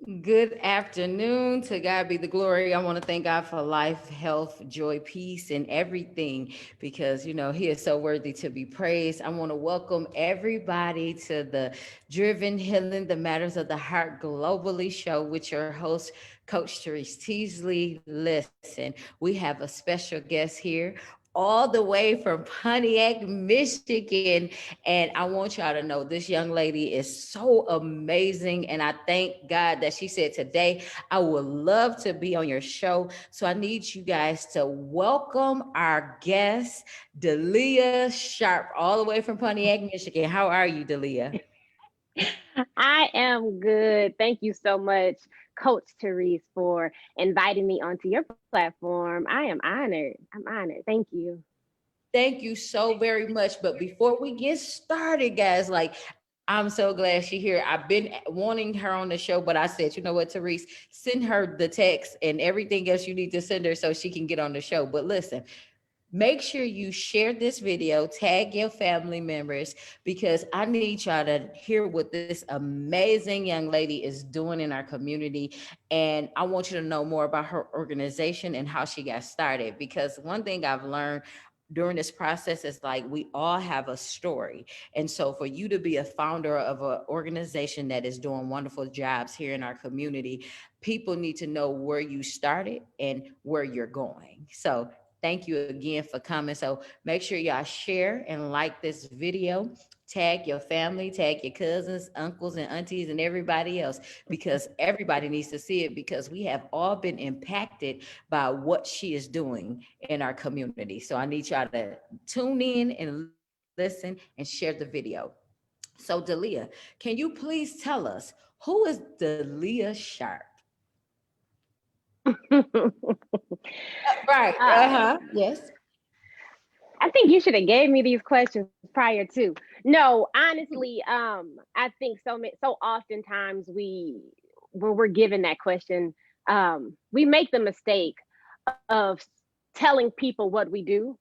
Good afternoon. To God be the glory. I want to thank God for life, health, joy, peace, and everything because, He is so worthy to be praised. I want to welcome everybody to the Driven Healing the Matters of the Heart Globally show with your host, Coach Terese Teasley. Listen, we have a special guest here all the way from Pontiac, Michigan. And I want y'all to know this young lady is so amazing. And I thank God that she said today, I would love to be on your show. So I need you guys to welcome our guest, Deleah Sharp, all the way from Pontiac, Michigan. How are you, Deleah? I am good. Thank you so much, Coach Terese, for inviting me onto your platform. I am honored. I'm honored. Thank you. Thank you so very much. But before we get started, guys, I'm so glad she's here. I've been wanting her on the show, but I said, you know what, Therese, send her the text and everything else you need to send her so she can get on the show. But listen, make sure you share this video, tag your family members, because I need y'all to hear what this amazing young lady is doing in our community. And I want you to know more about her organization and how she got started. Because one thing I've learned during this process is like we all have a story. And so for you to be a founder of an organization that is doing wonderful jobs here in our community, people need to know where you started and where you're going. So thank you again for coming. So make sure y'all share and like this video. Tag your family, tag your cousins, uncles, and aunties, and everybody else because everybody needs to see it because we have all been impacted by what she is doing in our community. So I need y'all to tune in and listen and share the video. So, Deleah, can you please tell us who is Deleah Sharp? Right. Uh uh, huh. Yes. I think you should have gave me these questions prior to. No, honestly, I think so oftentimes when we're given that question, we make the mistake of telling people what we do,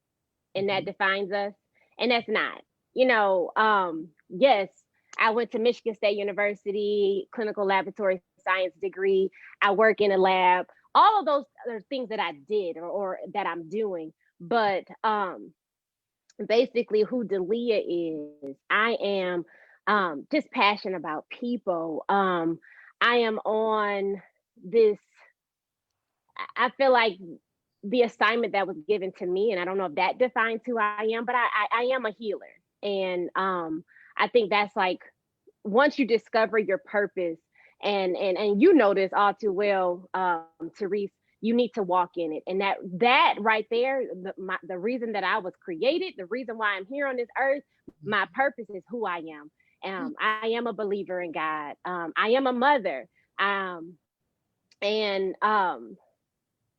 and that Mhm. defines us, and that's not. Yes, I went to Michigan State University, clinical laboratory science degree. I work in a lab. All of those are things that I did or that I'm doing. But basically, who Deleah is, I am just passionate about people. I am on this. I feel like the assignment that was given to me, and I don't know if that defines who I am, but I am a healer. And I think that's like once you discover your purpose, and you know this all too well, Therese, you need to walk in it. And that right there, the reason that I was created, the reason why I'm here on this earth, my purpose is who I am. I am a believer in God. I am a mother. Um, and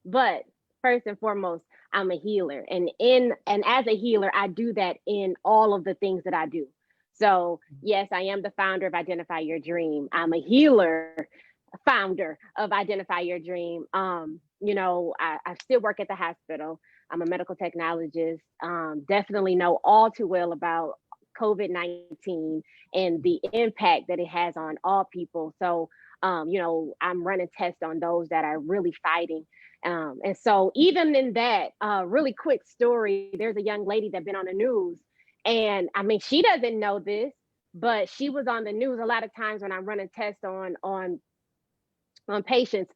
but first and foremost, I'm a healer. And as a healer, I do that in all of the things that I do. So yes, I am the founder of Identify Your Dream. I'm a healer founder of Identify Your Dream. I still work at the hospital. I'm a medical technologist. Definitely know all too well about COVID-19 and the impact that it has on all people. So, I'm running tests on those that are really fighting. And so, even in that really quick story, there's a young lady that been on the news, and I mean, she doesn't know this, but she was on the news a lot of times when I'm running tests on patients.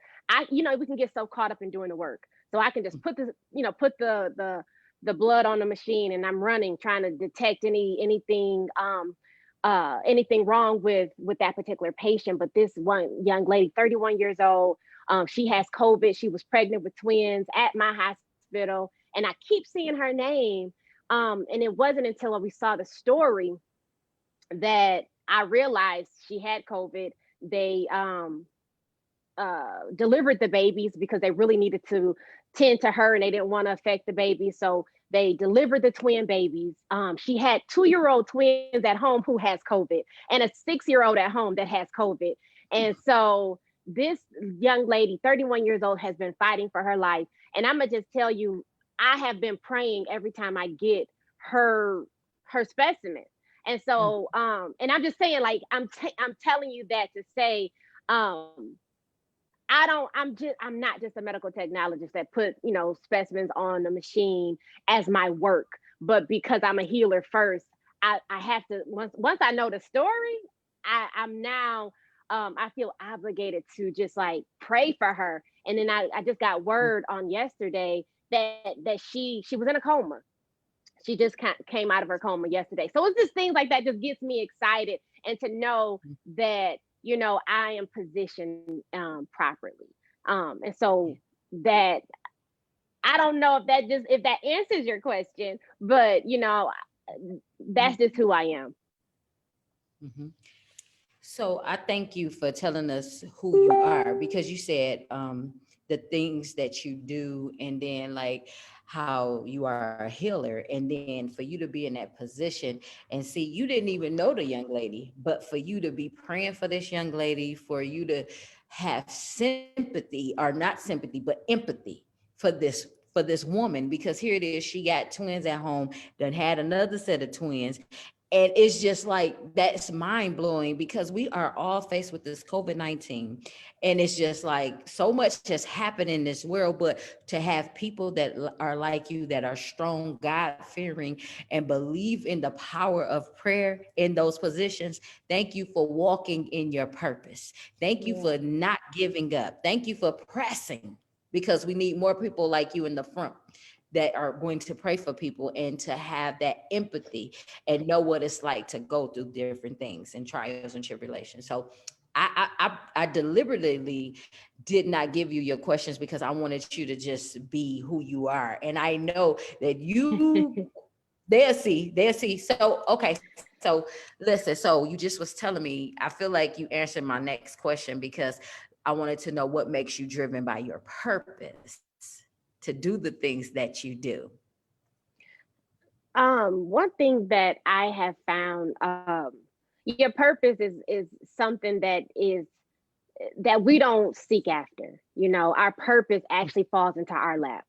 We can get so caught up in doing the work, so I can just put the blood on the machine, and I'm running trying to detect anything wrong with that particular patient. But this one young lady, 31 years old, she has COVID. She was pregnant with twins at my hospital, and I keep seeing her name. And it wasn't until we saw the story that I realized she had COVID. They delivered the babies because they really needed to tend to her, and they didn't want to affect the babies. So they delivered the twin babies. She had 2-year-old twins at home who has COVID, and a 6-year-old at home that has COVID. And so this young lady, 31 years old, has been fighting for her life. And I'm gonna just tell you, I have been praying every time I get her her specimen. And so, and I'm just saying, like, I'm telling you that to say, um, I'm not just a medical technologist that put, specimens on the machine as my work, but because I'm a healer first, I have to, once I know the story, I'm now, I feel obligated to just like pray for her. And then I just got word on yesterday that she was in a coma. She just came out of her coma yesterday. So it's just things like that just gets me excited, and to know that, I am positioned properly. And so that, I don't know if that answers your question, but that's just who I am. Mm-hmm. So I thank you for telling us who you are, because you said the things that you do, and then like how you are a healer, and then for you to be in that position and see, you didn't even know the young lady, but for you to be praying for this young lady, for you to have sympathy, or not sympathy but empathy for this woman, because here it is, she got twins at home, then had another set of twins, and it's just like, that's mind blowing, because we are all faced with this COVID-19. And it's just like so much has happened in this world. But to have people that are like you, that are strong, God fearing, and believe in the power of prayer in those positions, thank you for walking in your purpose. Thank you Yeah. for not giving up. Thank you for pressing, because we need more people like you in the front that are going to pray for people, and to have that empathy and know what it's like to go through different things and trials and tribulations. So I deliberately did not give you your questions, because I wanted you to just be who you are. And I know that they'll see. So, okay. So listen, so you just was telling me, I feel like you answered my next question, because I wanted to know what makes you driven by your purpose to do the things that you do. One thing that I have found, your purpose is something that we don't seek after. Our purpose actually falls into our lap.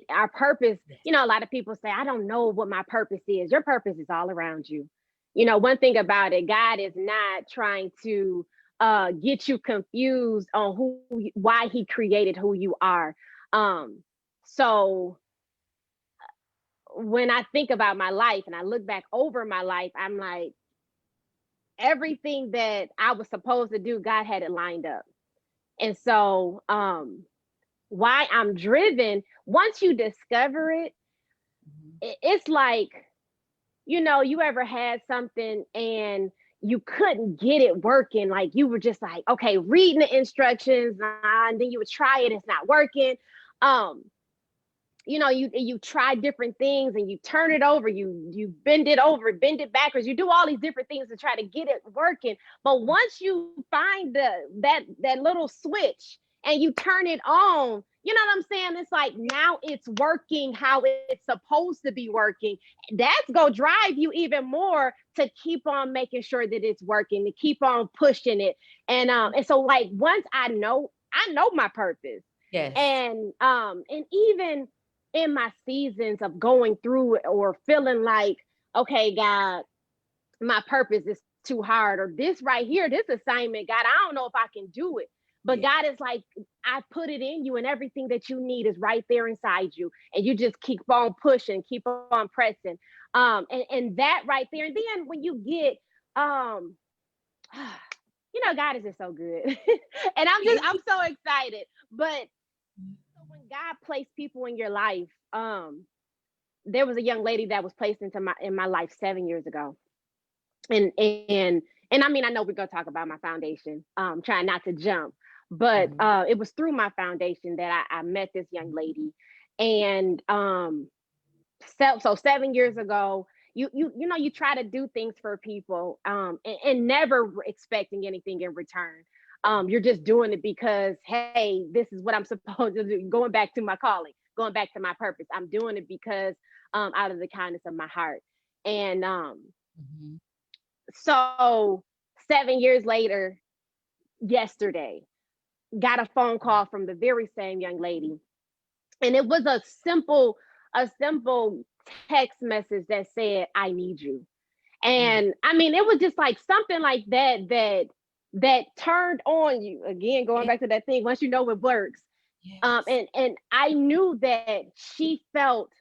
Our purpose, a lot of people say, I don't know what my purpose is. Your purpose is all around you. One thing about it, God is not trying to get you confused on why he created who you are. So when I think about my life and I look back over my life, I'm like, everything that I was supposed to do, God had it lined up. And so, why I'm driven, once you discover it, it's like, you ever had something and you couldn't get it working. Like, you were just like, okay, reading the instructions, and then you would try it, it's not working. Um, you try different things and you turn it over, you bend it over, bend it backwards, you do all these different things to try to get it working. But once you find that little switch and you turn it on, you know what I'm saying? It's like, now it's working how it's supposed to be working. That's gonna drive you even more to keep on making sure that it's working, to keep on pushing it. And so, like, once I know my purpose. Yes. And even in my seasons of going through it, or feeling like, okay, God, my purpose is too hard, or this right here, this assignment, God, I don't know if I can do it. But Yeah. God is like, I put it in you, and everything that you need is right there inside you. And you just keep on pushing, keep on pressing. And that right there. And then when you get, um, God is just so good. And I'm so excited. But so when God placed people in your life, there was a young lady that was placed in my life 7 years ago. And I mean, I know we're gonna talk about my foundation, trying not to jump, but Mhm. it was through my foundation that I met this young lady. And so 7 years ago, you try to do things for people, and never expecting anything in return. You're just doing it because, hey, this is what I'm supposed to do. Going back to my calling, going back to my purpose, I'm doing it because, out of the kindness of my heart. And Mhm. so 7 years later, yesterday, got a phone call from the very same young lady. And it was a simple text message that said, I need you. Mm. And I mean, it was just like something like that that turned on you. Again, going Yeah. back to that thing, once you know it works. Yes. And I knew that she felt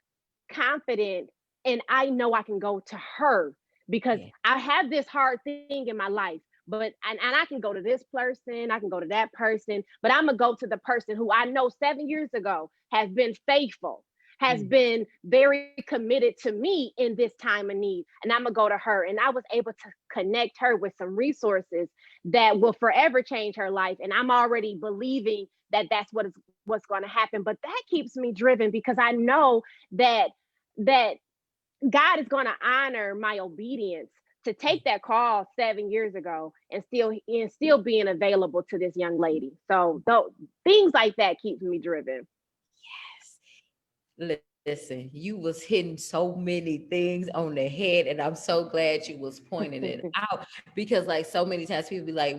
confident, and I know I can go to her because Yeah. I have this hard thing in my life. But and I can go to this person, I can go to that person, but I'm gonna go to the person who I know 7 years ago has been faithful, has Mm. been very committed to me in this time of need, and I'm gonna go to her. And I was able to connect her with some resources that will forever change her life, and I'm already believing that that's what's going to happen. But that keeps me driven because I know that that God is going to honor my obedience to Yeah. take that call 7 years ago and still being available to this young lady. So though things like that keeps me driven. Listen, you was hitting so many things on the head, and I'm so glad you was pointing it out because, like, so many times people be like,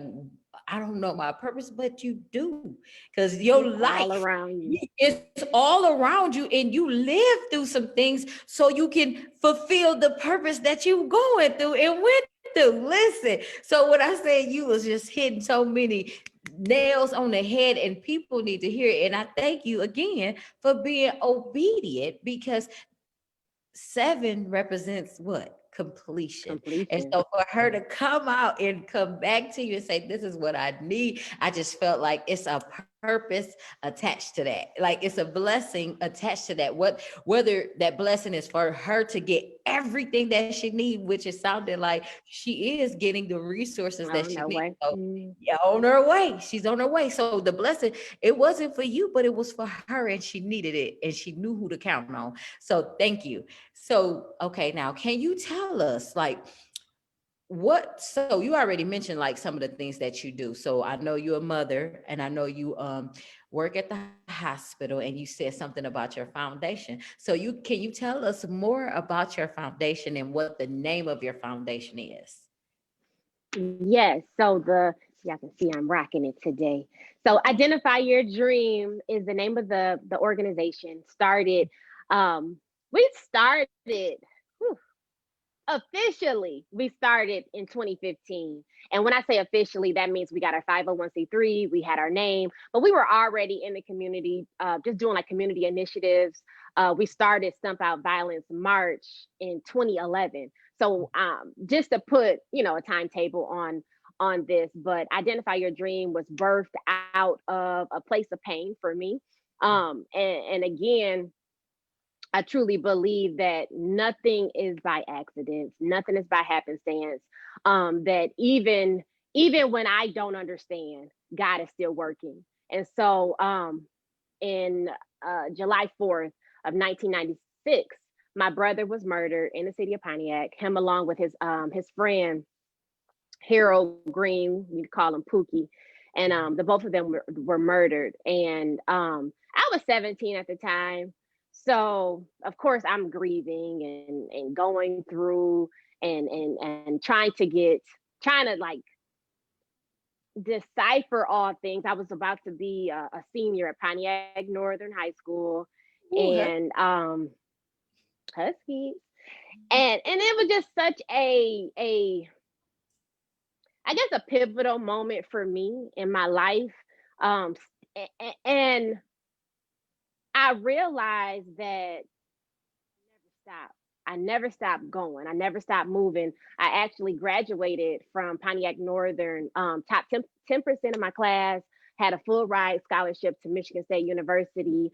"I don't know my purpose," but you do, because your It's all life around you. it's all around you, and you live through some things so you can fulfill the purpose that you going through and went through. Listen, so what I said, you was just hitting so many nails on the head, and people need to hear it. And I thank you again for being obedient, because seven represents what? Completion. And Completion. so for her to come out and come back to you and say, "This is what I need," I just felt like it's a purpose attached to that. Like, it's a blessing attached to that. Whether that blessing is for her to get everything that she needs, which it sounded like she is getting the resources that Oh, she no needs. way. So yeah, on her way. She's on her way. So the blessing, it wasn't for you, but it was for her, and she needed it, and she knew who to count on. So thank you. So, okay, now can you tell us, like, what, so you already mentioned like some of the things that you do. So I know you're a mother, and I know you work at the hospital, and you said something about your foundation. So can you tell us more about your foundation and what the name of your foundation is? Yes. So y'all can see I'm rocking it today. So Identify Your Dream is the name of the organization. Um, we started whew, officially. We started in 2015. And when I say officially, that means we got our 501c3, we had our name, but we were already in the community, just doing like community initiatives. We started Stump Out Violence March in 2011. So just to put, a timetable on this, but Identify Your Dream was birthed out of a place of pain for me. And again, I truly believe that nothing is by accident, nothing is by happenstance. That even when I don't understand, God is still working. And so in July 4th of 1996, my brother was murdered in the city of Pontiac. Him along with his friend Harold Green, we call him Pookie, and the both of them were murdered. And I was 17 at the time, so of course I'm grieving and going through and trying to like decipher all things. I was about to be a senior at Pontiac Northern High School, Ooh, and Huskies, and it was just such a I guess a pivotal moment for me in my life. Um, and I realized that stop. I never stopped going. I never stopped moving. I actually graduated from Pontiac Northern, top 10% of my class, had a full ride scholarship to Michigan State University.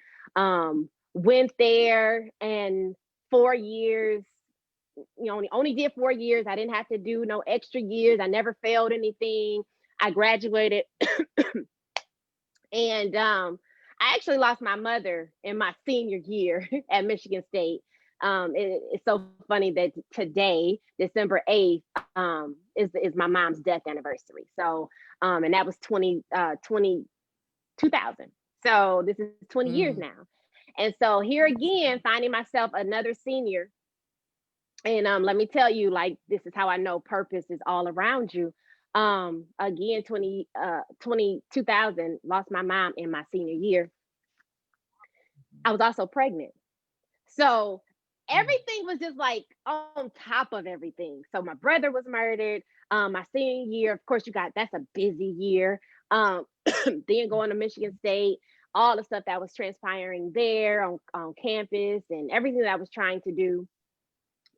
Went there and 4 years, only did 4 years. I didn't have to do no extra years. I never failed anything. I graduated and I actually lost my mother in my senior year at Michigan State. It's so funny that today, December 8th, is my mom's death anniversary. So, and that was 2000. So this is 20 years mm, now. And so here again, finding myself another senior. And let me tell you, like, this is how I know purpose is all around you. Again, 2000, lost my mom in my senior year. I was also pregnant. So mm, everything was just like on top of everything. So my brother was murdered. My senior year, of course, that's a busy year. Um, then going to Michigan State, all the stuff that was transpiring there on campus and everything that I was trying to do.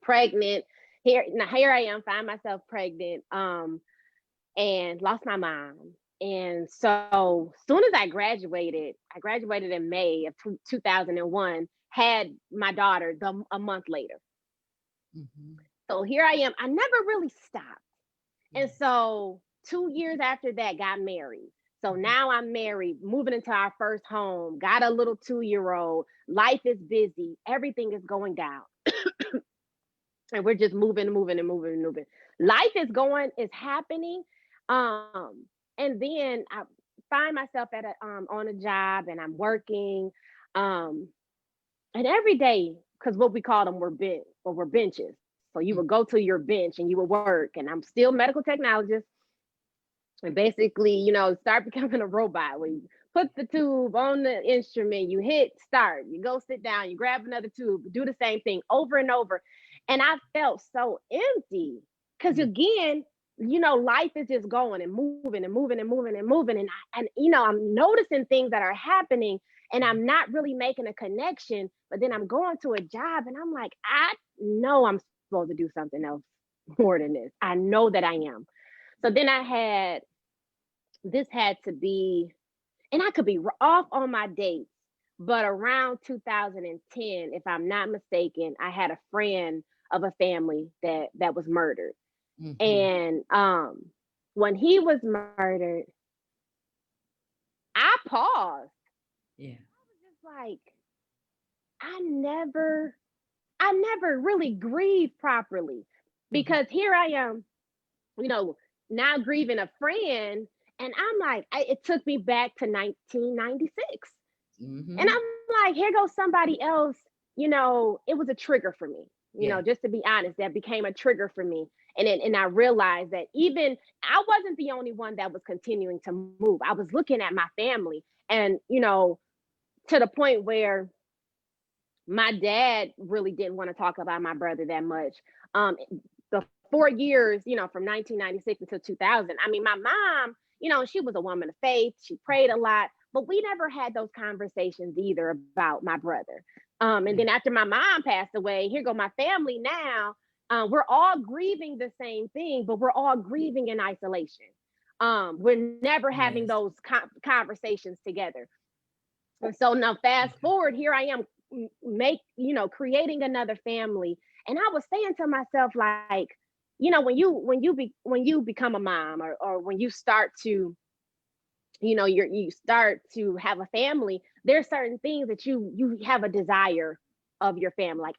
Pregnant. Here I am, find myself pregnant, and lost my mom. And so soon as I graduated in May of 2001, had my daughter a month later. Mhm. So here I am. I never really stopped. And Yes. so 2 years after that, got married. So Mhm. now I'm married, moving into our first home, got a little 2 year old. Life is busy. Everything is going down. And we're just moving, moving, and moving, and moving. Life is happening. And then I find myself on a job and I'm working. Um, and every day, because what we call them were benches. So you would Mm. go to your bench and you would work. And I'm still medical technologist, and basically, start becoming a robot where you put the tube on the instrument, you hit start, you go sit down, you grab another tube, do the same thing over and over. And I felt so empty because, Yeah. again, life is just going and moving and moving and moving and moving. And I'm noticing things that are happening and I'm not really making a connection. But then I'm going to a job and I'm like, I know I'm supposed to do something else more than this. I know that I am. So then this had to be, and I could be off on my dates, but around 2010, if I'm not mistaken, I had a friend of a family that was murdered. Mhm. And when he was murdered, I paused. Yeah. Just like, I never I never really grieved properly Mhm. because here I am, you know, now grieving a friend, and I'm like, it took me back to 1996. And Mhm. I'm like, here goes somebody else. It was a trigger for me. Yeah. Just to be honest, that became a trigger for me. And I realized that even I wasn't the only one that was continuing to move. I was looking at my family, and to the point where my dad really didn't want to talk about my brother that much. The 4 years, from 1996 until 2000. I mean, my mom, she was a woman of faith. She prayed a lot, but we never had those conversations either about my brother. And Yeah. then after my mom passed away, here go my family now. We're all grieving the same thing, but we're all grieving in isolation. We're never having Yes. those conversations together. And so now fast Okay. forward, here I am creating another family. And I was saying to myself, like, when you become a mom, or when you start to, you start to have a family, there's certain things that you have a desire of your family. Like,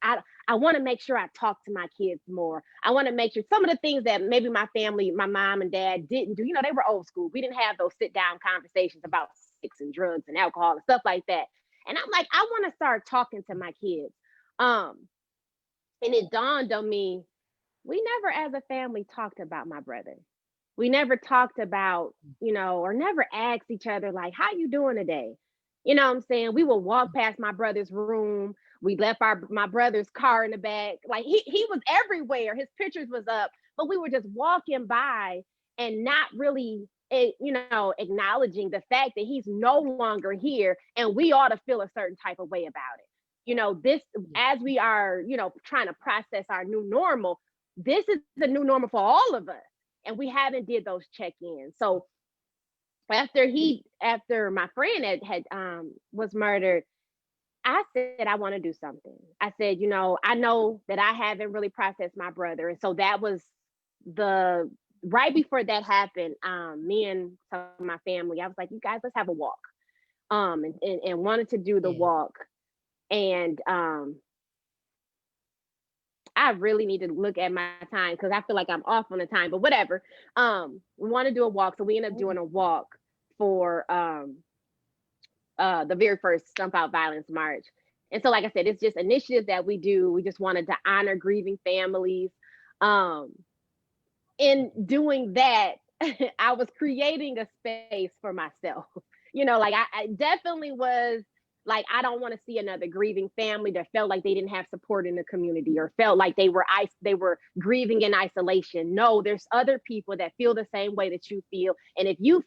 I want to make sure I talk to my kids more. I want to make sure some of the things that maybe my family, my mom and dad didn't do, they were old school. We didn't have those sit down conversations about sex and drugs and alcohol and stuff like that. And I'm like, I want to start talking to my kids. Um, and it dawned on me, we never as a family talked about my brother. We never talked about, or never asked each other, like, how you doing today? You know what I'm saying? We would walk past my brother's room. We left my brother's car in the back. Like, he was everywhere. His pictures was up, but we were just walking by and not really acknowledging the fact that he's no longer here, and we ought to feel a certain type of way about it. This, Yeah. as we are, trying to process our new normal, this is the new normal for all of us, and we haven't did those check-ins. So after my friend was murdered, I said, I want to do something. I said, I know that I haven't really processed my brother. And so that was the right before that happened. Me and some of my family, I was like, you guys, let's have a walk. And wanted to do the Yeah. walk. And I really need to look at my time because I feel like I'm off on the time, but whatever. We want to do a walk. So we ended up Oh. doing a walk for the very first Stump Out Violence March. And so, like I said, it's just initiatives that we do. We just wanted to honor grieving families. Um, in doing that, I was creating a space for myself. Like I definitely was. Like, I don't want to see another grieving family that felt like they didn't have support in the community, or felt like they were grieving in isolation. No, there's other people that feel the same way that you feel. And if you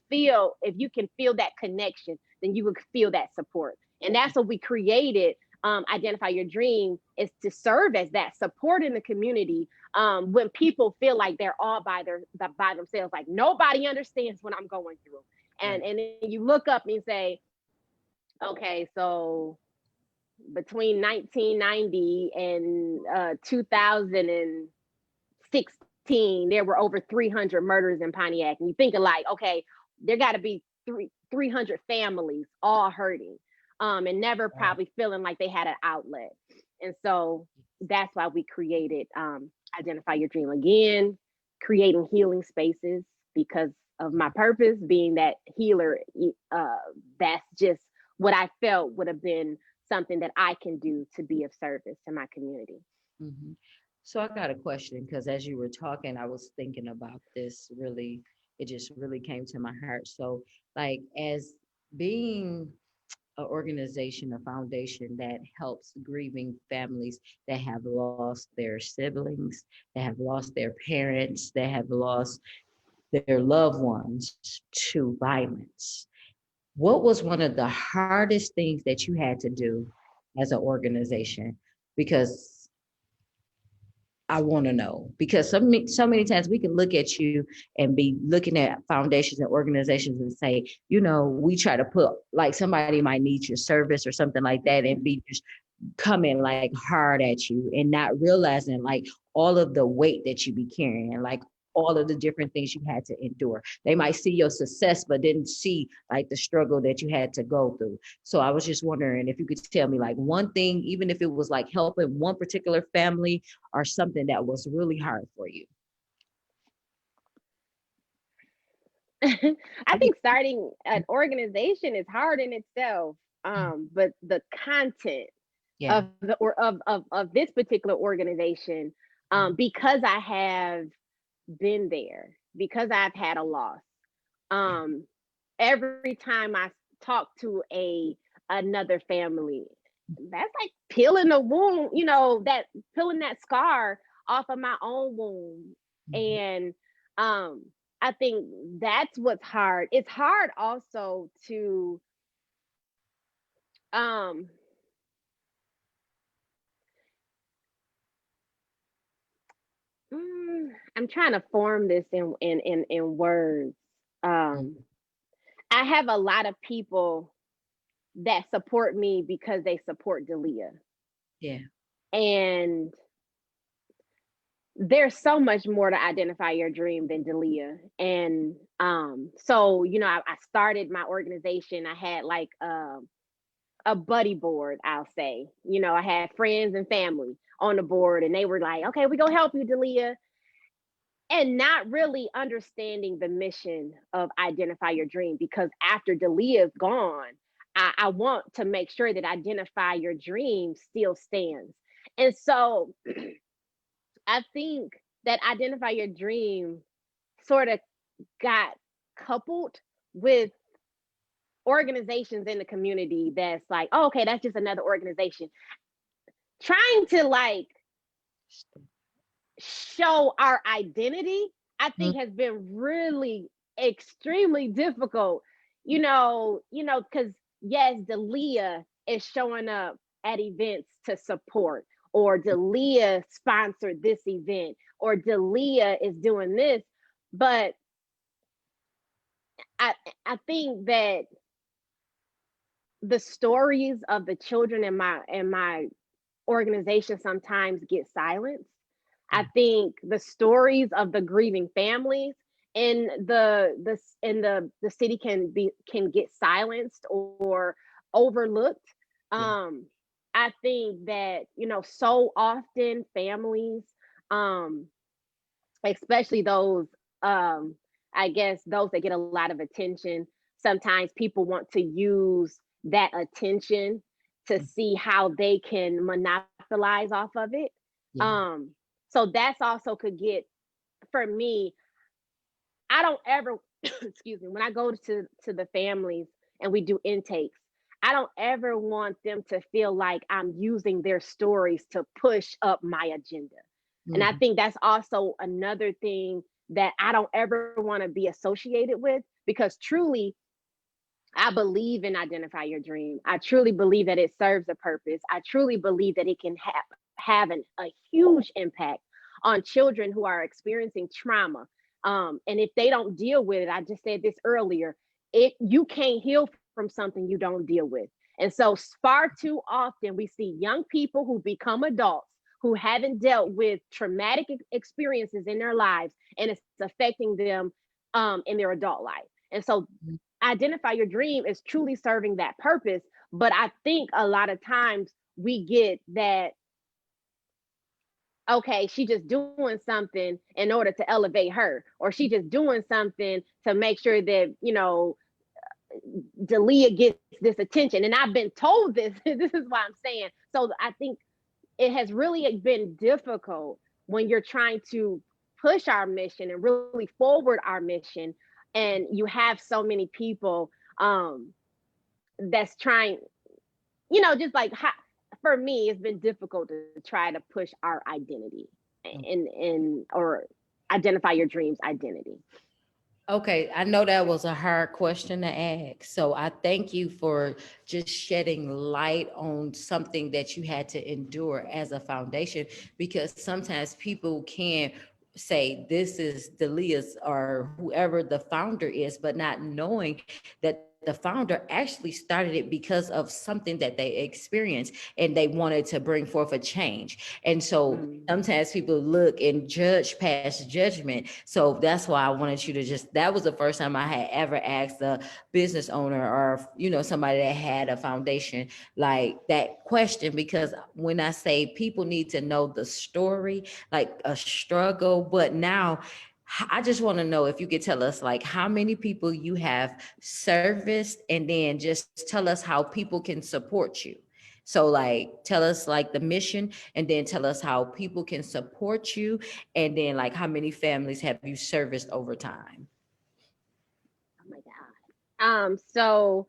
can feel that connection, then you will feel that support. And that's what we created. Identify Your Dream is to serve as that support in the community, when people feel like they're all by themselves, like nobody understands what I'm going through. Right. And then you look up and say, okay, so between 1990 and 2016, there were over 300 murders in Pontiac. And you think of like, okay, there got to be 300 families all hurting, and never Wow. probably feeling like they had an outlet. And so that's why we created Identify Your Dream again, creating healing spaces, because of my purpose being that healer. That's just what I felt would have been something that I can do to be of service to my community. Hmm. So I got a question because as you were talking, I was thinking about this really, it just really came to my heart. So, like, as being an organization, a foundation that helps grieving families that have lost their siblings, that have lost their parents, that have lost their loved ones to violence. What was one of the hardest things that you had to do as an organization? Because I want to know. Because so many times we can look at you and be looking at foundations and organizations and say, we try to put like somebody might need your service or something like that and be just coming like hard at you and not realizing like all of the weight that you be carrying, like all of the different things you had to endure. They might see your success, but didn't see like the struggle that you had to go through. So I was just wondering if you could tell me like one thing, even if it was like helping one particular family or something that was really hard for you. I think starting an organization is hard in itself, but the content Yeah. of this particular organization, because I have been there, because I've had a loss, um, every time I talk to a another family, that's like peeling a wound, that peeling that scar off of my own wound. Mhm. And um I think that's what's hard. It's hard also to um I'm trying to form this in words. um I have a lot of people that support me because they support Deleah. Yeah. And there's so much more to Identify Your Dream than Deleah. And so I started my organization. I had like a buddy board, I'll say. I had friends and family on the board, and they were like, okay, we're gonna help you, Deleah. And not really understanding the mission of Identify Your Dream, because after Deleah's gone, I want to make sure that Identify Your Dream still stands. And so I think that Identify Your Dream sort of got coupled with organizations in the community that's like, oh, okay, that's just another organization. Trying to like show our identity, I think has been really extremely difficult. Because yes, Deleah is showing up at events to support, or Deleah sponsored this event, or Deleah is doing this. But I I think that the stories of the children in my organization sometimes get silenced. I Yeah. think the stories of the grieving families in the city can get silenced or overlooked. Yeah. Um, I think that so often families, um, especially those, I guess those that get a lot of attention, sometimes people want to use that attention to see how they can monopolize off of it. Yeah. um so that's also could get, for me, I don't ever excuse me, when I go to the families and we do intakes, I don't ever want them to feel like I'm using their stories to push up my agenda. And I Mhm. think that's also another thing that I don't ever want to be associated with, because truly, I believe in Identify Your Dream. I truly believe that it serves a purpose. I truly believe that it can have a huge impact on children who are experiencing trauma. And if they don't deal with it, I just said this earlier, you can't heal from something you don't deal with. And so far too often we see young people who become adults who haven't dealt with traumatic experiences in their lives, and it's affecting them in their adult life. And so Identify Your Dream is truly serving that purpose. But I think a lot of times we get that, okay, she just doing something in order to elevate her, or she just doing something to make sure that, Deleah gets this attention. And I've been told this. This is why I'm saying. So I think it has really been difficult when you're trying to push our mission and really forward our mission, and you have so many people that's trying, just like for me, it's been difficult to try to push our identity and or identify your dreams identity. Okay, I know that was a hard question to ask. So I thank you for just shedding light on something that you had to endure as a foundation, because sometimes people can say this is Deleah's or whoever the founder is, but not knowing that the founder actually started it because of something that they experienced and they wanted to bring forth a change. And so Mm. sometimes people look and judge past judgment. So that's why I wanted you to just, that was the first time I had ever asked a business owner or, somebody that had a foundation like that question. Because when I say people need to know the story, like a struggle, but now I just want to know if you could tell us like how many people you have serviced, and then just tell us how people can support you. So like tell us like the mission, and then tell us how people can support you, and then like how many families have you serviced over time. Oh my God. So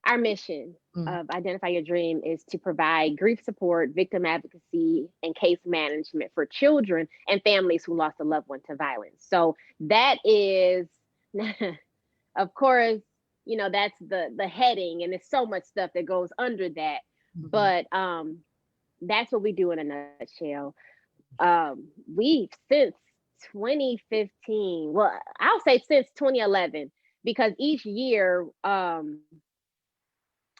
our mission Mm. of Identify Your Dream is to provide grief support, victim advocacy, and case management for children and families who lost a loved one to violence. So that is, of course, that's the heading, and there's so much stuff that goes under that. Mhm. But that's what we do in a nutshell. We've since 2015, well, I'll say since 2011, because each year,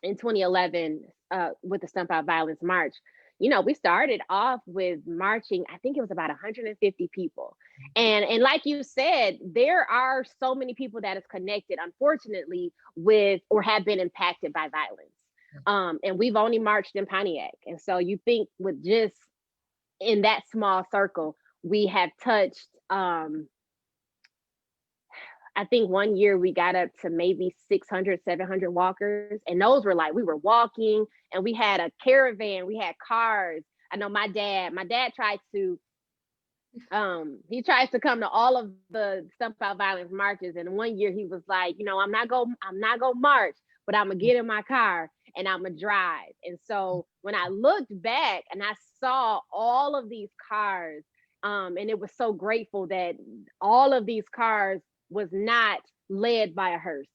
in 2011, with the Stump Out Violence March, we started off with marching. I think it was about 150 people, and like you said, there are so many people that is connected, unfortunately, with or have been impacted by violence. And we've only marched in Pontiac, and so you think with just in that small circle, we have touched. I think one year we got up to maybe 600, 700 walkers. And those were like, we were walking, and we had a caravan, we had cars. I know my dad tried to, he tries to come to all of the Stump Out Violence marches. And one year he was like, I'm not gonna march, but I'm gonna get in my car and I'm gonna drive. And so when I looked back and I saw all of these cars, and it was so grateful that all of these cars was not led by a hearse.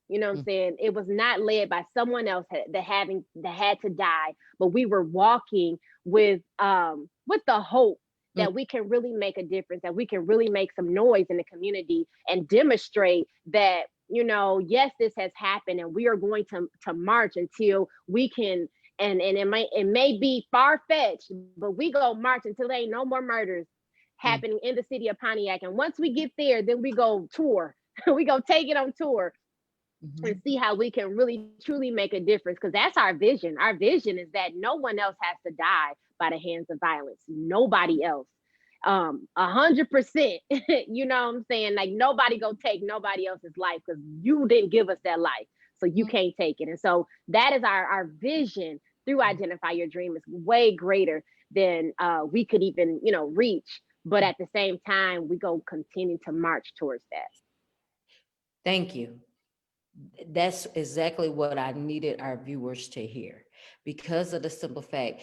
You know what I'm Mm. saying? It was not led by someone else that had to die, but we were walking with the hope Mm. that we can really make a difference, that we can really make some noise in the community and demonstrate that, yes, this has happened, and we are going to march until we can. And it may be far fetched, but we go march until there ain't no more murders Mm. happening in the city of Pontiac. And once we get there, then we go tour. We go take it on tour and Mhm. see how we can really truly make a difference, because that's our vision. Our vision is that no one else has to die by the hands of violence, nobody else. 100%. You know what I'm saying? Like, nobody go take nobody else's life, because you didn't give us that life, so you Mhm. can't take it. And so that is our vision through Identify Your Dream, is way greater than we could even reach. But at the same time, we go continue to march towards that. Thank you. That's exactly what I needed our viewers to hear, because of the simple fact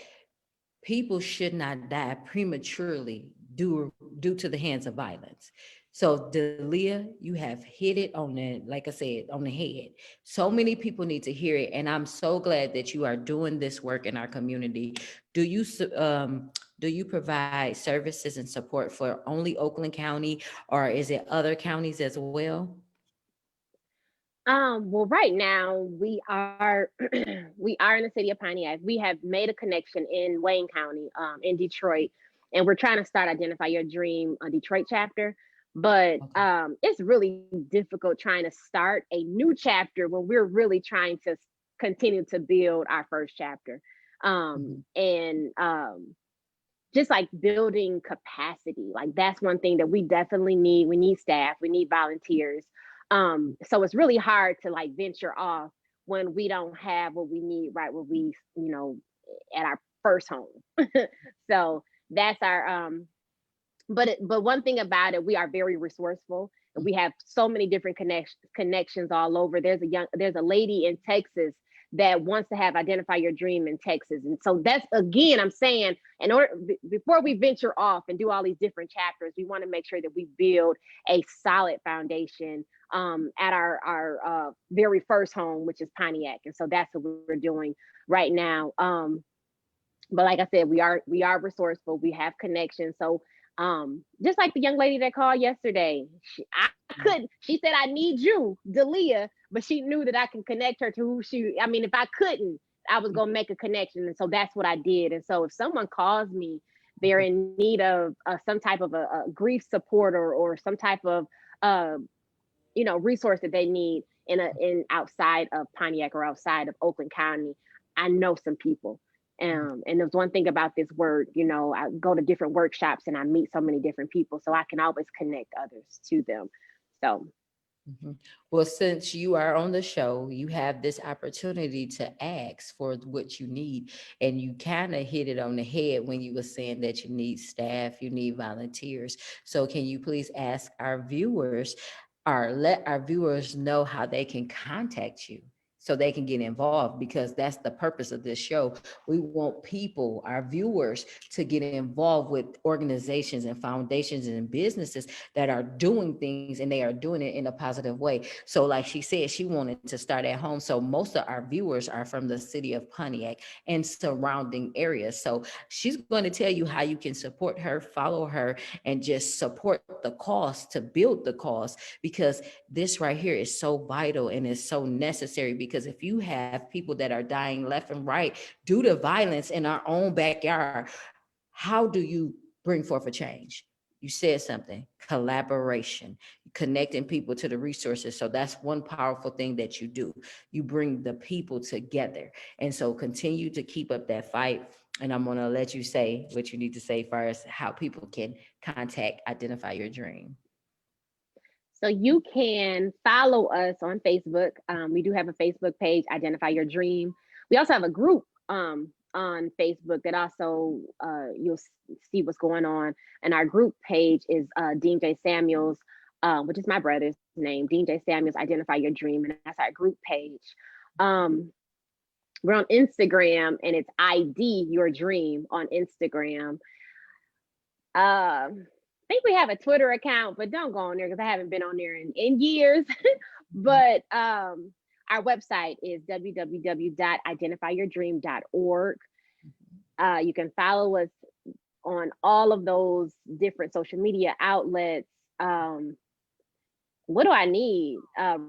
people should not die prematurely due to the hands of violence. So, Deleah, you have hit it on the, like I said, on the head. So many people need to hear it, and I'm so glad that you are doing this work in our community. Do you do you provide services and support for only Oakland County, or is it other counties as well? Well, right now we are we are in the city of Pontiac. We have made a connection in Wayne County, in Detroit, and we're trying to start Identify Your Dream, a Detroit chapter. But Okay. it's really difficult trying to start a new chapter when we're really trying to continue to build our first chapter. Mhm. And just like building capacity, like that's one thing that we definitely need. We need staff, we need volunteers. So it's really hard to like venture off when we don't have what we need right where we, at our first home. So that's our but one thing about it, we are very resourceful, and we have so many different connections all over. There's a lady in Texas that wants to have Identify Your Dream in Texas. And so that's, again, I'm saying, in order, before we venture off and do all these different chapters, we want to make sure that we build a solid foundation at our very first home, which is Pontiac. And so that's what we're doing right now. But like I said, we are resourceful. We have connections. So just like the young lady that called yesterday, I couldn't. She said, "I need you, Deleah," but she knew that I can connect her to who she. I mean, if I couldn't, I was gonna make a connection, and so that's what I did. And so if someone calls me, they're in need of some type of a grief support, or some type of uh, resource that they need in outside of Pontiac or outside of Oakland County, I know some people. And there's one thing about this word, I go to different workshops and I meet so many different people, so I can always connect others to them. So Mhm. Well, since you are on the show, you have this opportunity to ask for what you need. And you kind of hit it on the head when you were saying that you need staff, you need volunteers. So can you please ask our viewers, or let our viewers know how they can contact you so they can get involved? Because that's the purpose of this show. We want people, our viewers, to get involved with organizations and foundations and businesses that are doing things, and they are doing it in a positive way. So like she said, she wanted to start at home. So most of our viewers are from the city of Pontiac and surrounding areas. So she's going to tell you how you can support her, follow her, and just support the cause, to build the cause, because this right here is so vital and is so necessary. Because if you have people that are dying left and right due to violence in our own backyard, how do you bring forth a change? You said something: collaboration, connecting people to the resources. So that's one powerful thing that you do. You bring the people together. And so continue to keep up that fight. And I'm going to let you say what you need to say first, how people can contact Identify Your Dream. you can follow us on Facebook. We do have a Facebook page, Identify Your Dream. We also have a group on Facebook that also you'll see what's going on. And our group page is Dean J. Samuels, which is my brother's name, Dean J. Samuels, Identify Your Dream. And that's our group page. Um, we're on Instagram, and it's ID Your Dream on Instagram. I think we have a Twitter account, but don't go on there because I haven't been on there in years. But our website is www.identifyyourdream.org. You can follow us on all of those different social media outlets. What do I need?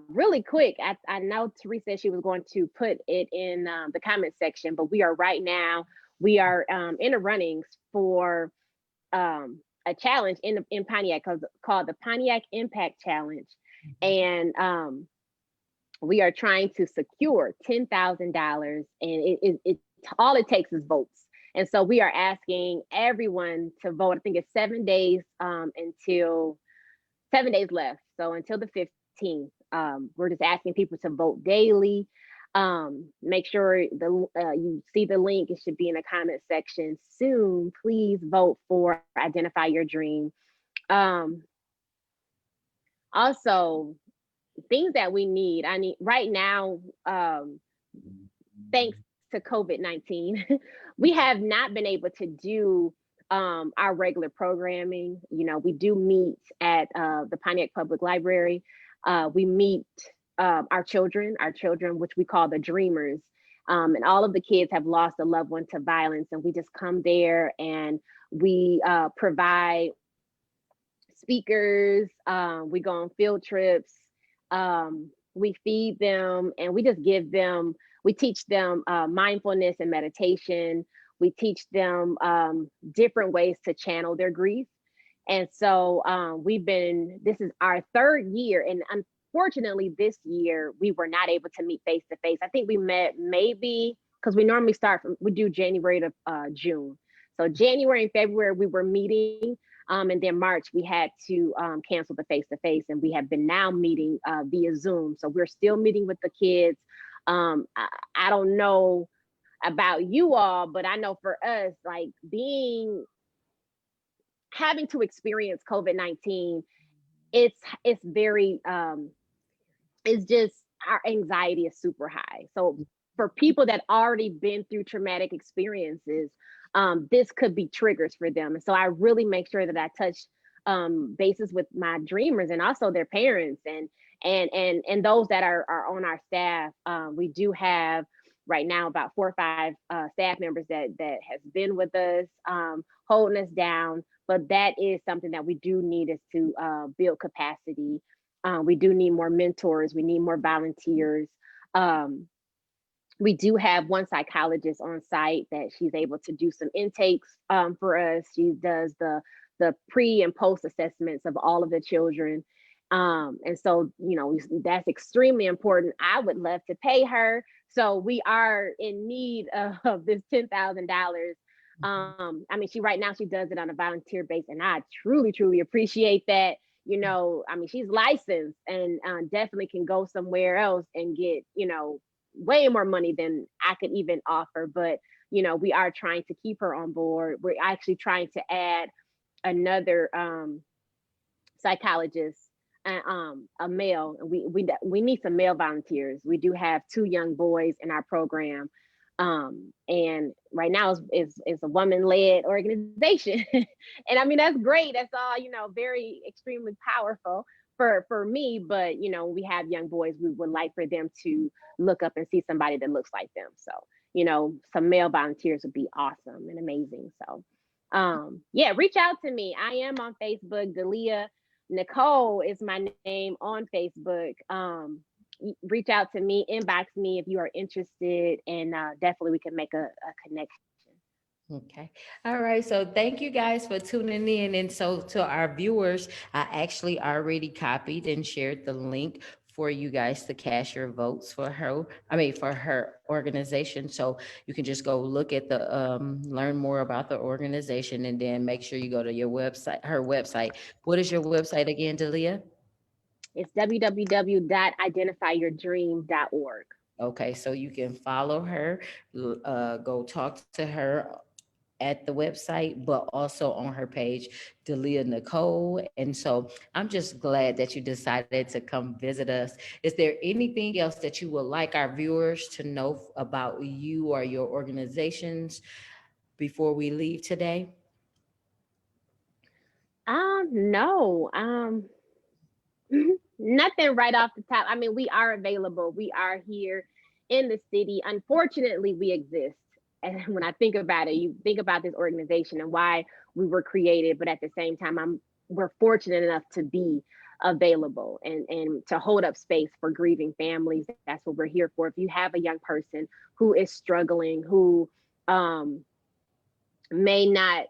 Really quick, I know Teresa said she was going to put it in the comment section, but we are right now, we are in the runnings for a challenge in Pontiac called the Pontiac Impact Challenge. And we are trying to secure $10,000, and it all it takes is votes. And so we are asking everyone to vote. I think it's 7 days until 7 days left. So until the 15th, we're just asking people to vote daily. Make sure you see the link. It should be in the comment section soon. Please vote for Identify Your Dream. Um, Also, things that we need. I need right now, thanks to COVID-19, we have not been able to do our regular programming. You know, we do meet at the Pontiac Public Library. We meet our children, which we call the Dreamers. And all of the kids have lost a loved one to violence, and we just come there and we provide speakers. We go on field trips. We feed them, and we just give them. We teach them mindfulness and meditation. We teach them different ways to channel their grief. And so this is our third year. And unfortunately, this year, we were not able to meet face to face. I think we met maybe because we do January to June. So January and February, we were meeting. And then March, we had to cancel the face to face. And we have been now meeting via Zoom. So we're still meeting with the kids. I don't know about you all, but I know for us, like having to experience COVID-19, it's very it's just our anxiety is super high. So for people that already been through traumatic experiences, this could be triggers for them. And so I really make sure that I touch bases with my dreamers and also their parents and those that are on our staff. We do have right now about 4 or 5 staff members that has been with us, holding us down. But that is something that we do need is to build capacity. We do need more mentors. We need more volunteers. We do have one psychologist on site that she's able to do some intakes for us. She does the pre and post assessments of all of the children. And so, you know, that's extremely important. I would love to pay her. So we are in need of this $10,000. I mean, right now she does it on a volunteer base, and I truly, truly appreciate that. You know, I mean, she's licensed and definitely can go somewhere else and get, you know, way more money than I could even offer. But, you know, we are trying to keep her on board. We're actually trying to add another psychologist, a male. We need some male volunteers. We do have 2 young boys in our program. And right now is a woman-led organization. And I mean, that's great. That's all, you know, very extremely powerful for me. But, you know, we have young boys, we would like for them to look up and see somebody that looks like them. So, you know, some male volunteers would be awesome and amazing. So, yeah, reach out to me. I am on Facebook. Deleah Nicole is my name on Facebook. Reach out to me, inbox me if you are interested, and definitely we can make a connection. Okay. All right. So thank you guys for tuning in. And so to our viewers, I actually already copied and shared the link for you guys to cast your votes for her. I mean, for her organization. So you can just go look at learn more about the organization, and then make sure you go to your website, her website. What is your website again, Deleah? It's www.identifyyourdream.org. Okay, so you can follow her, go talk to her at the website, but also on her page, Deleah Nicole. And so I'm just glad that you decided to come visit us. Is there anything else that you would like our viewers to know about you or your organizations before we leave today? No. Nothing right off the top. I mean, we are available. We are here in the city. Unfortunately, we exist. And when I think about it, you think about this organization and why we were created, but at the same time, we're fortunate enough to be available and to hold up space for grieving families. That's what we're here for. If you have a young person who is struggling, who may not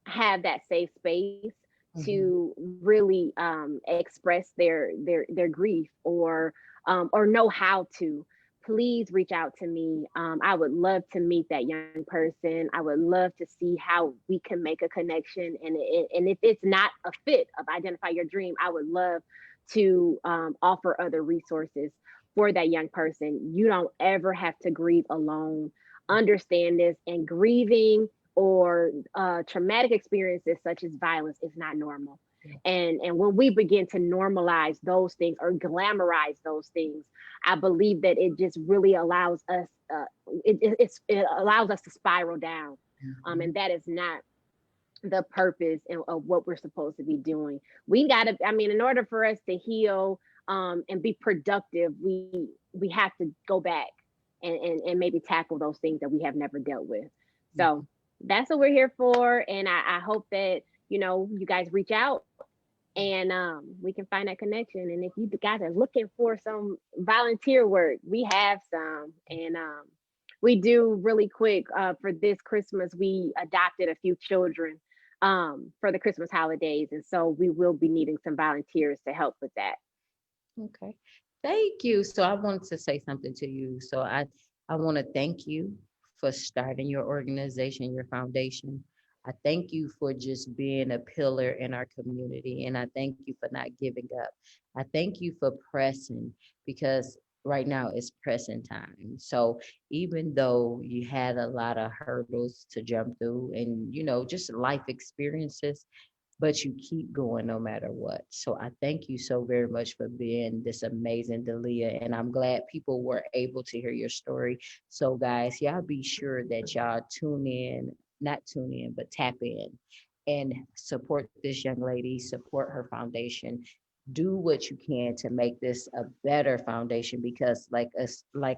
have that safe space Mhm. to really express their grief or know how to, please reach out to me. I would love to meet that young person. I would love to see how we can make a connection. And if it's not a fit of Identify Your Dream, I would love to offer other resources for that young person. You don't ever have to grieve alone. Understand this, and grieving or traumatic experiences such as violence is not normal. And when we begin to normalize those things or glamorize those things, I believe that it just really allows us, it allows us to spiral down. Mhm. And that is not the purpose of what we're supposed to be doing. We got to, I mean, in order for us to heal, and be productive, we have to go back and maybe tackle those things that we have never dealt with. So that's what we're here for. And I hope that, you guys reach out, and we can find that connection. And if you guys are looking for some volunteer work, we have some. And we do really quick, for this Christmas, we adopted a few children, for the Christmas holidays, and so we will be needing some volunteers to help with that. Okay. Thank you. So I wanted to say something to you. So I want to thank you for starting your organization, your foundation. I thank you for just being a pillar in our community, and I thank you for not giving up. I thank you for pressing, because right now it's pressing time. So even though you had a lot of hurdles to jump through, and just life experiences, but you keep going no matter what. So I thank you so very much for being this amazing Deleah, and I'm glad people were able to hear your story. So guys, y'all be sure that y'all tune in, not tune in, but tap in and support this young lady, support her foundation. Do what you can to make this a better foundation, because like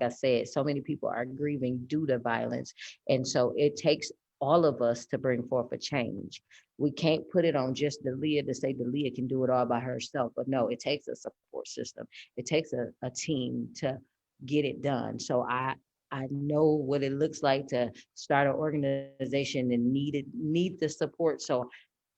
I said, so many people are grieving due to violence, and so it takes all of us to bring forth a change. We can't put it on just Deleah to say Deleah can do it all by herself. But no, it takes a support system. It takes a team to get it done. So I know what it looks like to start an organization and need the support. So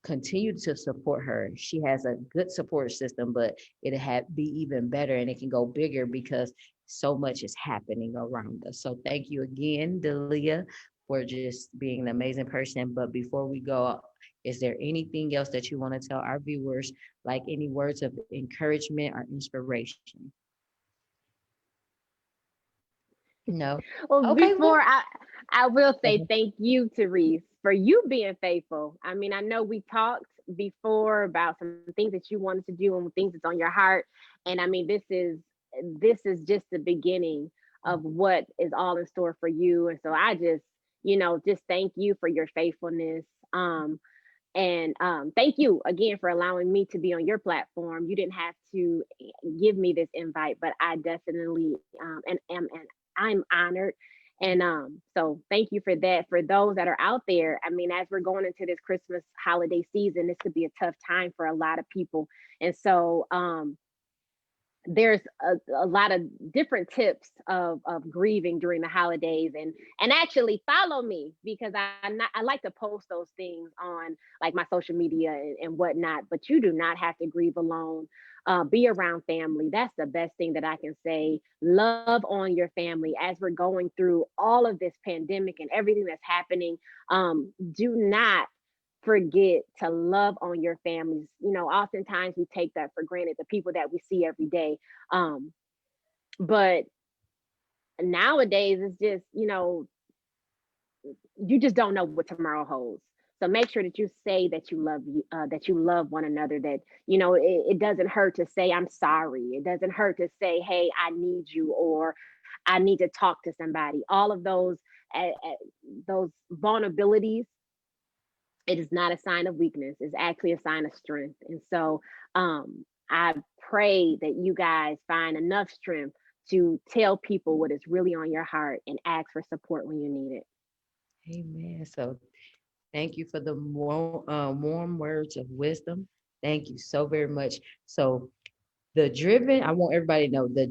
continue to support her. She has a good support system, but it had be even better, and it can go bigger because so much is happening around us. So thank you again, Deleah, for just being an amazing person. But before we go, is there anything else that you want to tell our viewers, like any words of encouragement or inspiration? No. Well, Okay, well. before I will say Mhm. thank you, Terese, for you being faithful. I mean, I know we talked before about some things that you wanted to do and things that's on your heart. And I mean, this is just the beginning of what is all in store for you. And so I just thank you for your faithfulness. And thank you again for allowing me to be on your platform. You didn't have to give me this invite, but I definitely, and I'm honored. And so thank you for that. For those that are out there, I mean, as we're going into this Christmas holiday season, this could be a tough time for a lot of people. And so there's a lot of different tips of grieving during the holidays, and actually follow me, because I like to post those things on like my social media and whatnot. But you do not have to grieve alone. Be around family. That's the best thing that I can say. Love on your family as we're going through all of this pandemic and everything that's happening. Do not forget to love on your families. Oftentimes we take that for granted, the people that we see every day. Um, but nowadays it's just, you just don't know what tomorrow holds. So make sure that you say that you love one another, that, it doesn't hurt to say, I'm sorry. It doesn't hurt to say, hey, I need you, or I need to talk to somebody. All of those vulnerabilities, it is not a sign of weakness. It's actually a sign of strength. And so I pray that you guys find enough strength to tell people what is really on your heart and ask for support when you need it. Amen. So thank you for the warm words of wisdom. Thank you so very much. So I want everybody to know, the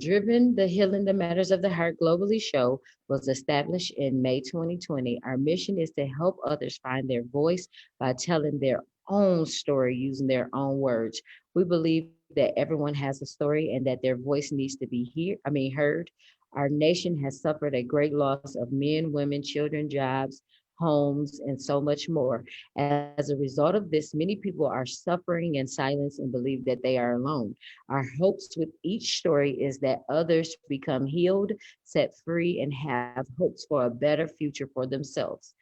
Healing the Matters of the Heart Globally show was established in May 2020. Our mission is to help others find their voice by telling their own story using their own words. We believe that everyone has a story and that their voice needs to be heard. Our nation has suffered a great loss of men, women, children, jobs, homes, and so much more. As a result of this, many people are suffering in silence and believe that they are alone. Our hopes with each story is that others become healed, set free, and have hopes for a better future for themselves.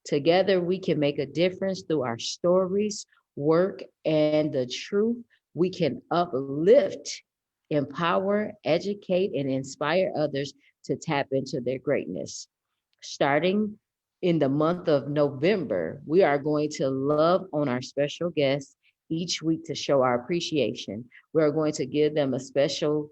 Together, we can make a difference through our stories. work, and the truth, we can uplift, empower, educate, and inspire others to tap into their greatness. Starting in the month of November, we are going to love on our special guests each week to show our appreciation. We are going to give them a special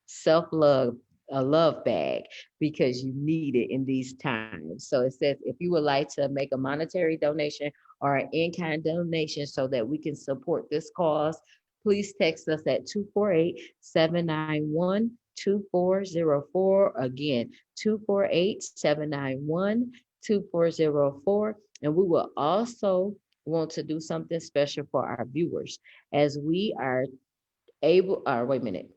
self love, a love bag, because you need it in these times. So it says if you would like to make a monetary donation or an in kind donation so that we can support this cause, please text us at 248 791 2404. Again, 248 791 2404. And we will also want to do something special for our viewers as we are able, wait a minute,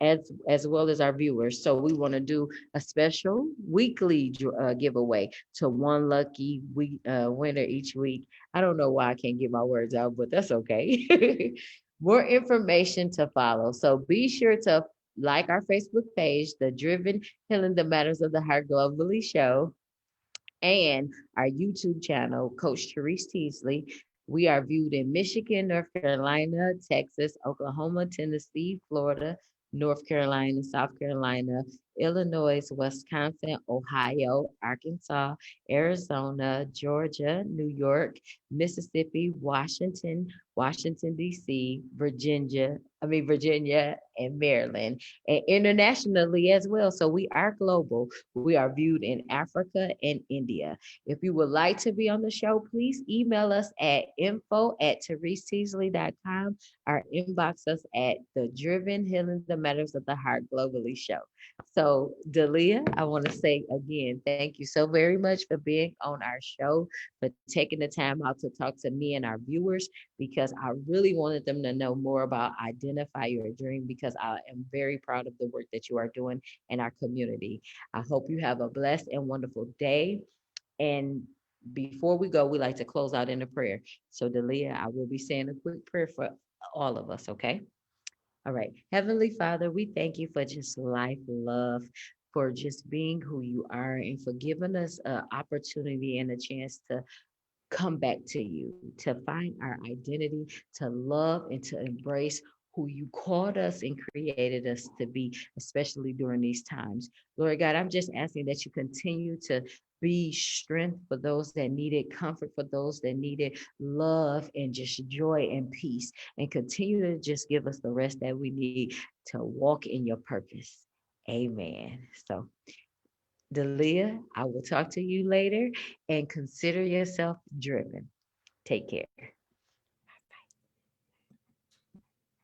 as well as our viewers. So we want to do a special weekly giveaway to one lucky winner each week. I don't know why I can't get my words out, but that's okay. More information to follow. So be sure to like our Facebook page, The Driven Healing the Matters of the Heart Globally Show, and our YouTube channel, Coach Terese Teasley. We are viewed in Michigan, North Carolina, Texas, Oklahoma, Tennessee, Florida, North Carolina, South Carolina, Illinois, Wisconsin, Ohio, Arkansas, Arizona, Georgia, New York, Mississippi, Washington, Washington, D.C., Virginia, and Maryland, and internationally as well. So we are global. We are viewed in Africa and India. If you would like to be on the show, please email us at info@tereseteasley.com or inbox us at the Driven Healing the Matters of the Heart Globally show. So, Deleah, I want to say again, thank you so very much for being on our show, for taking the time out to talk to me and our viewers, because I really wanted them to know more about Identify Your Dream, because I am very proud of the work that you are doing in our community. I hope you have a blessed and wonderful day. And before we go, we like to close out in a prayer. So, Deleah, I will be saying a quick prayer for all of us, okay? All right. Heavenly Father, we thank you for just life, love, for just being who you are, and for giving us an opportunity and a chance to come back to you, to find our identity, to love and to embrace who you called us and created us to be, especially during these times. Lord God, I'm just asking that you continue to be strength for those that need it, comfort for those that need it, love and just joy and peace, and continue to just give us the rest that we need to walk in your purpose. Amen. So, Deleah, I will talk to you later, and consider yourself driven. Take care.